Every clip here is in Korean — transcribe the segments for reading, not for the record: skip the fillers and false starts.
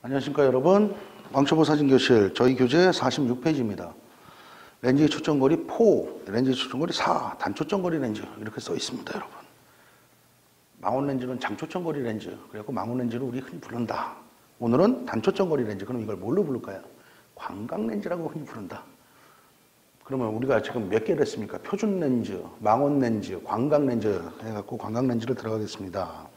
안녕하십니까 여러분. 왕초보 사진교실 저희 교재 46페이지입니다. 렌즈의 초점거리 4, 렌즈의 초점거리 4, 단초점거리 렌즈 이렇게 써 있습니다 여러분. 망원 렌즈는 장초점거리 렌즈, 그래갖고 망원 렌즈를 우리 흔히 부른다. 오늘은 단초점거리 렌즈. 그럼 이걸 뭘로 부를까요? 광각 렌즈라고 흔히 부른다. 그러면 우리가 지금 몇 개를 했습니까? 표준 렌즈, 망원 렌즈, 광각 렌즈 해갖고 광각 렌즈를 들어가겠습니다.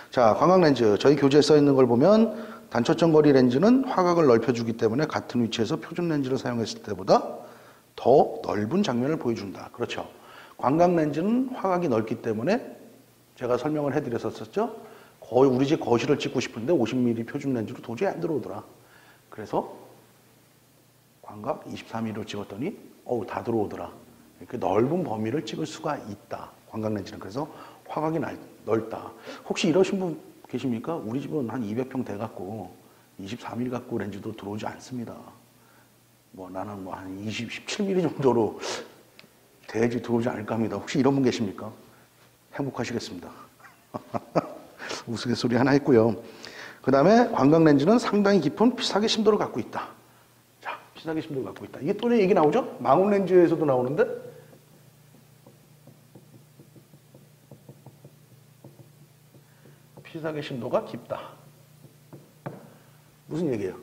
자, 광각 렌즈 저희 교재에 써 있는 걸 보면 단초점거리 렌즈는 화각을 넓혀주기 때문에 같은 위치에서 표준 렌즈를 사용했을 때보다 더 넓은 장면을 보여준다. 그렇죠. 광각 렌즈는 화각이 넓기 때문에 제가 설명을 해드렸었죠. 거의 우리 집 거실을 찍고 싶은데 50mm 표준 렌즈로 도저히 안 들어오더라. 그래서 광각 24mm로 찍었더니 다 들어오더라. 이렇게 넓은 범위를 찍을 수가 있다. 광각 렌즈는. 그래서 화각이 넓다. 혹시 이러신 분 계십니까? 우리 집은 한 200평 돼갖고 24mm 갖고 렌즈도 들어오지 않습니다. 나는 한 17mm 정도로 돼야지 들어오지 않을까 합니다. 혹시 이런 분 계십니까? 행복하시겠습니다. 우스갯소리 하나 했고요. 그 다음에 광각 렌즈는 상당히 깊은 피사계 심도를 갖고 있다. 자, 피사계 심도를 갖고 있다. 이게 또 얘기 나오죠? 망원 렌즈에서도 나오는데 피사계 심도가 깊다. 무슨 얘기예요?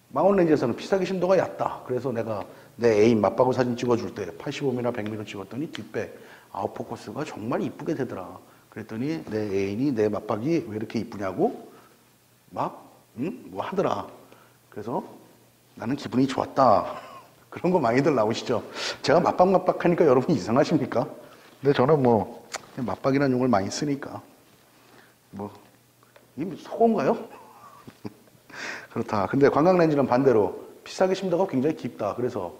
망원 렌즈에서는 피사계 심도가 얕다. 그래서 내가 내 애인 맞바구 사진 찍어줄 때 85mm, 100mm 찍었더니 뒷백 아웃포커스가 정말 이쁘게 되더라. 그랬더니 내 애인이 내 맞박이 왜 이렇게 이쁘냐고 뭐 하더라. 그래서 나는 기분이 좋았다. 그런 거 많이들 나오시죠. 제가 맞박 하니까 여러분 이상하십니까? 근데 저는 맞박이라는 용어를 많이 쓰니까 이게 속어인가요? 그렇다. 근데 광각 렌즈는 반대로 피사계 심도가 굉장히 깊다. 그래서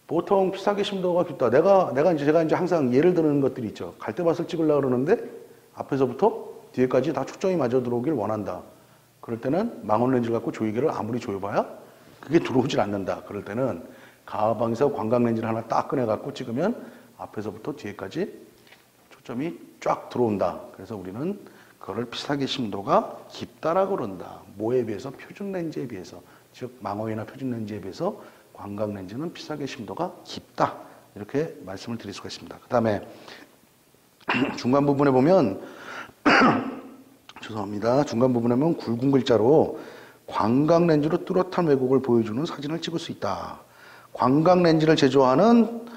보통 피사계 심도가 깊다. 제가 이제 항상 예를 드는 것들이 있죠. 갈대밭을 찍으려고 그러는데 앞에서부터 뒤에까지 다 초점이 맞아 들어오길 원한다. 그럴 때는 망원 렌즈를 갖고 조이개를 아무리 조여봐야 그게 들어오질 않는다. 그럴 때는 가방에서 광각 렌즈를 하나 딱 꺼내갖고 찍으면 앞에서부터 뒤에까지 초점이 쫙 들어온다. 그래서 우리는 그걸 피사계 심도가 깊다라고 그런다. 뭐에 비해서? 표준 렌즈에 비해서. 즉 망원이나 표준 렌즈에 비해서 광각 렌즈는 피사계 심도가 깊다. 이렇게 말씀을 드릴 수가 있습니다. 그 다음에 중간 부분에 보면 죄송합니다. 중간 부분에 보면 굵은 글자로 광각 렌즈로 뚜렷한 왜곡을 보여주는 사진을 찍을 수 있다. 광각 렌즈를 제조하는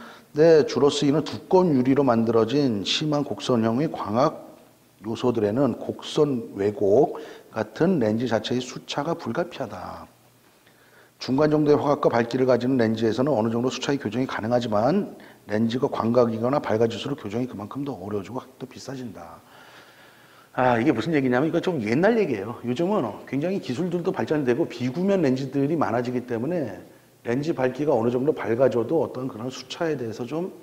주로 쓰이는 두꺼운 유리로 만들어진 심한 곡선형의 광학 요소들에는 곡선 왜곡 같은 렌즈 자체의 수차가 불가피하다. 중간 정도의 화각과 밝기를 가지는 렌즈에서는 어느 정도 수차의 교정이 가능하지만 렌즈가 광각이거나 밝아질수록 교정이 그만큼 더 어려워지고 또 비싸진다. 이게 무슨 얘기냐면 이거 좀 옛날 얘기예요. 요즘은 굉장히 기술들도 발전되고 비구면 렌즈들이 많아지기 때문에 렌즈 밝기가 어느 정도 밝아져도 어떤 그런 수차에 대해서 좀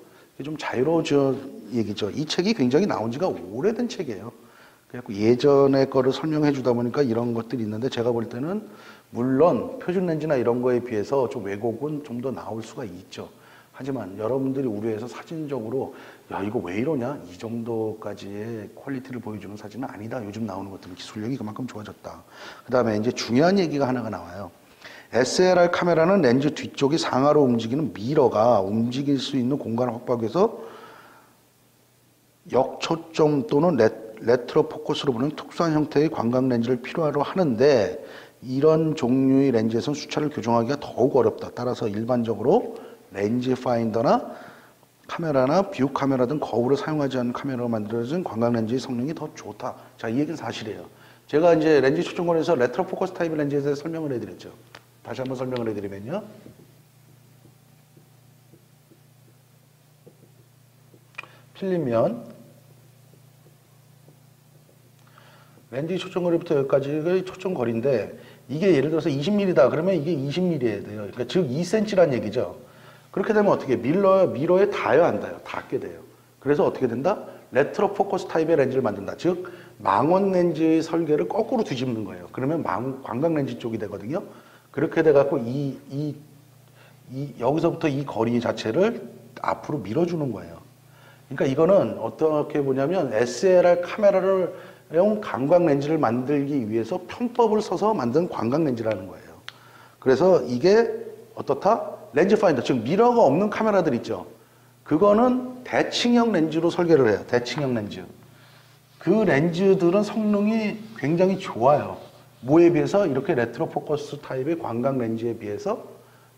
자유로워져 얘기죠. 이 책이 굉장히 나온 지가 오래된 책이에요. 그래갖고 예전에 거를 설명해 주다 보니까 이런 것들이 있는데 제가 볼 때는 물론 표준 렌즈나 이런 거에 비해서 좀 왜곡은 좀 더 나올 수가 있죠. 하지만 여러분들이 우려해서 사진적으로 이거 왜 이러냐? 이 정도까지의 퀄리티를 보여주는 사진은 아니다. 요즘 나오는 것들은 기술력이 그만큼 좋아졌다. 그 다음에 이제 중요한 얘기가 하나가 나와요. SLR 카메라는 렌즈 뒤쪽이 상하로 움직이는 미러가 움직일 수 있는 공간을 확보하기 위해서 역초점 또는 레트로 포커스로 보는 특수한 형태의 광각 렌즈를 필요로 하는데 이런 종류의 렌즈에서는 수차를 교정하기가 더욱 어렵다. 따라서 일반적으로 렌즈 파인더나 카메라나 뷰 카메라 등 거울을 사용하지 않는 카메라로 만들어진 광각 렌즈의 성능이 더 좋다. 자, 이 얘기는 사실이에요. 제가 이제 렌즈 초점권에서 레트로 포커스 타입 렌즈에 대해서 설명을 해드렸죠. 다시 한번 설명을 해드리면요. 필름면 렌즈 초점거리부터 여기까지의 초점거리인데 이게 예를 들어서 20mm다 그러면 이게 20mm에 돼요. 그러니까 즉 2cm란 얘기죠. 그렇게 되면 어떻게 미러에 닿아요 안 닿아요? 닿게 돼요. 그래서 어떻게 된다? 레트로 포커스 타입의 렌즈를 만든다. 즉 망원 렌즈의 설계를 거꾸로 뒤집는 거예요. 그러면 광각 렌즈 쪽이 되거든요. 그렇게 돼갖고 여기서부터 이 거리 자체를 앞으로 밀어주는 거예요. 그러니까 이거는 어떻게 보냐면 SLR 카메라를 관광 렌즈를 만들기 위해서 편법을 써서 만든 관광 렌즈라는 거예요. 그래서 이게 어떻다? 렌즈 파인더, 즉 미러가 없는 카메라들 있죠. 그거는 대칭형 렌즈로 설계를 해요. 대칭형 렌즈. 그 렌즈들은 성능이 굉장히 좋아요. 뭐에 비해서? 이렇게 레트로 포커스 타입의 관광 렌즈에 비해서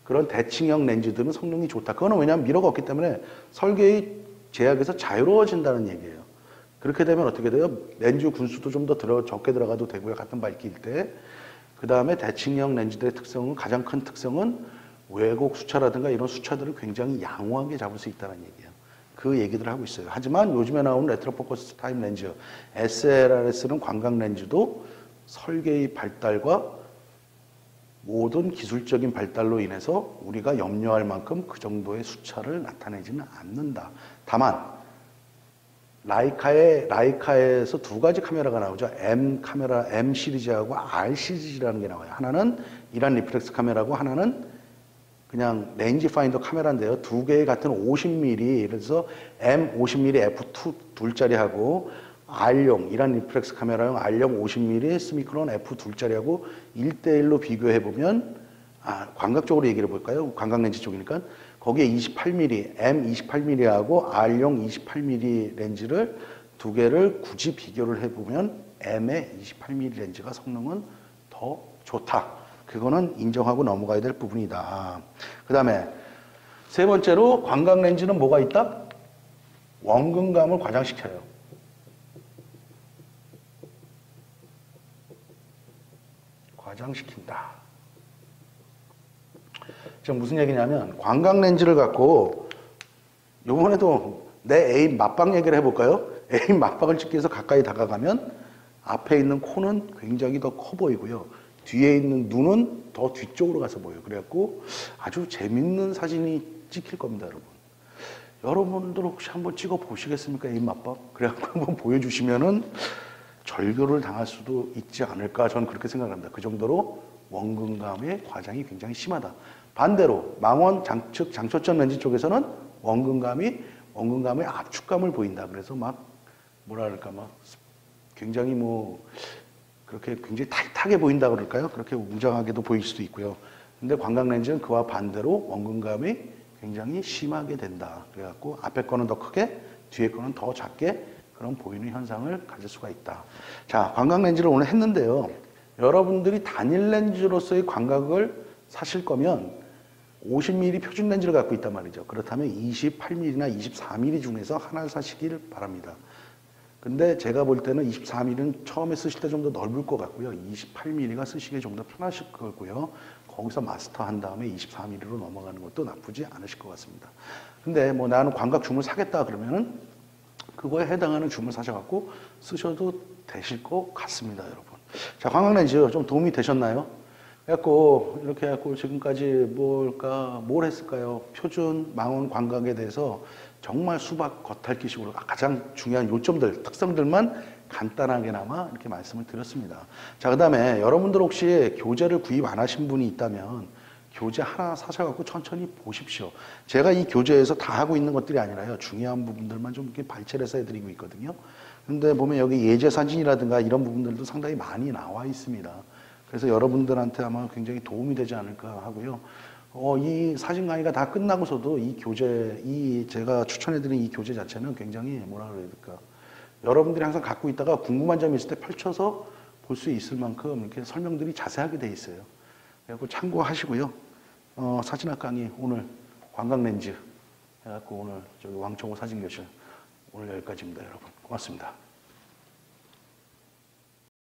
그런 대칭형 렌즈들은 성능이 좋다. 그거는 왜냐하면 미러가 없기 때문에 설계의 제약에서 자유로워진다는 얘기예요. 그렇게 되면 어떻게 돼요? 렌즈 군수도 좀 더 적게 들어가도 되고요. 같은 밝기일 때. 그 다음에 대칭형 렌즈들의 특성은, 가장 큰 특성은 왜곡 수차라든가 이런 수차들을 굉장히 양호하게 잡을 수 있다는 얘기예요. 그 얘기들을 하고 있어요. 하지만 요즘에 나오는 레트로 포커스 타입 렌즈, SLRS는 관광 렌즈도 설계의 발달과 모든 기술적인 발달로 인해서 우리가 염려할 만큼 그 정도의 수차를 나타내지는 않는다. 다만 라이카에서 두 가지 카메라가 나오죠. M 시리즈하고 R 시리즈라는 게 나와요. 하나는 이란 리플렉스 카메라고 하나는 그냥 렌즈 파인더 카메라인데요. 두 개의 같은 50mm, 그래서 M 50mm f2 둘짜리하고 R용, 이란 리플렉스 카메라용 R용 50mm 스미크론 f 둘짜리하고 1대1로 비교해보면, 광각적으로 얘기를 해볼까요? 관광 렌즈 쪽이니까. 거기에 28mm, M 28mm하고 R용 28mm 렌즈를 두 개를 굳이 비교를 해보면 M의 28mm 렌즈가 성능은 더 좋다. 그거는 인정하고 넘어가야 될 부분이다. 그 다음에 세 번째로 관광 렌즈는 뭐가 있다? 원근감을 과장시켜요. 과장시킨다. 지금 무슨 얘기냐면 관광 렌즈를 갖고 이번에도 내 애인 맞박 얘기를 해볼까요? 애인 맞박을 찍기 위해서 가까이 다가가면 앞에 있는 코는 굉장히 더 커 보이고요. 뒤에 있는 눈은 더 뒤쪽으로 가서 보여요. 그래갖고 아주 재밌는 사진이 찍힐 겁니다, 여러분. 여러분들 혹시 한번 찍어 보시겠습니까? 애인 맞박? 그래갖고 한번 보여주시면은 절교를 당할 수도 있지 않을까, 저는 그렇게 생각합니다. 그 정도로 원근감의 과장이 굉장히 심하다. 반대로 망원 장초점 렌즈 쪽에서는 원근감의 압축감을 보인다. 그래서 막 굉장히 그렇게 굉장히 타이트하게 보인다 그럴까요? 그렇게 웅장하게도 보일 수도 있고요. 근데 관광 렌즈는 그와 반대로 원근감이 굉장히 심하게 된다. 그래갖고 앞에 거는 더 크게, 뒤에 거는 더 작게 그런 보이는 현상을 가질 수가 있다. 자, 관광 렌즈를 오늘 했는데요. 여러분들이 단일 렌즈로서의 광각을 사실 거면 50mm 표준 렌즈를 갖고 있단 말이죠. 그렇다면 28mm나 24mm 중에서 하나를 사시길 바랍니다. 근데 제가 볼 때는 24mm는 처음에 쓰실 때 좀 더 넓을 것 같고요. 28mm가 쓰시기에 좀 더 편하실 거고요. 거기서 마스터한 다음에 24mm로 넘어가는 것도 나쁘지 않으실 것 같습니다. 근데 나는 광각 줌을 사겠다 그러면은 그거에 해당하는 줌을 사셔갖고 쓰셔도 되실 것 같습니다, 여러분. 자, 광각 렌즈 좀 도움이 되셨나요? 이렇게 해갖고 지금까지 뭘 했을까요? 표준 망원 광각에 대해서 정말 수박 겉핥기식으로 가장 중요한 요점들, 특성들만 간단하게나마 이렇게 말씀을 드렸습니다. 자, 그 다음에 여러분들 혹시 교재를 구입 안 하신 분이 있다면 교재 하나 사셔갖고 천천히 보십시오. 제가 이 교재에서 다 하고 있는 것들이 아니라요. 중요한 부분들만 좀 이렇게 발췌를 해서 해드리고 있거든요. 근데 보면 여기 예제 사진이라든가 이런 부분들도 상당히 많이 나와 있습니다. 그래서 여러분들한테 아마 굉장히 도움이 되지 않을까 하고요. 이 사진 강의가 다 끝나고서도 제가 추천해드린 이 교재 자체는 굉장히 여러분들이 항상 갖고 있다가 궁금한 점이 있을 때 펼쳐서 볼 수 있을 만큼 이렇게 설명들이 자세하게 돼 있어요. 그래서 참고하시고요. 사진학 강의 오늘 관광 렌즈 해갖고 오늘 저기 왕초보 사진교실 오늘 여기까지입니다, 여러분. 고맙습니다.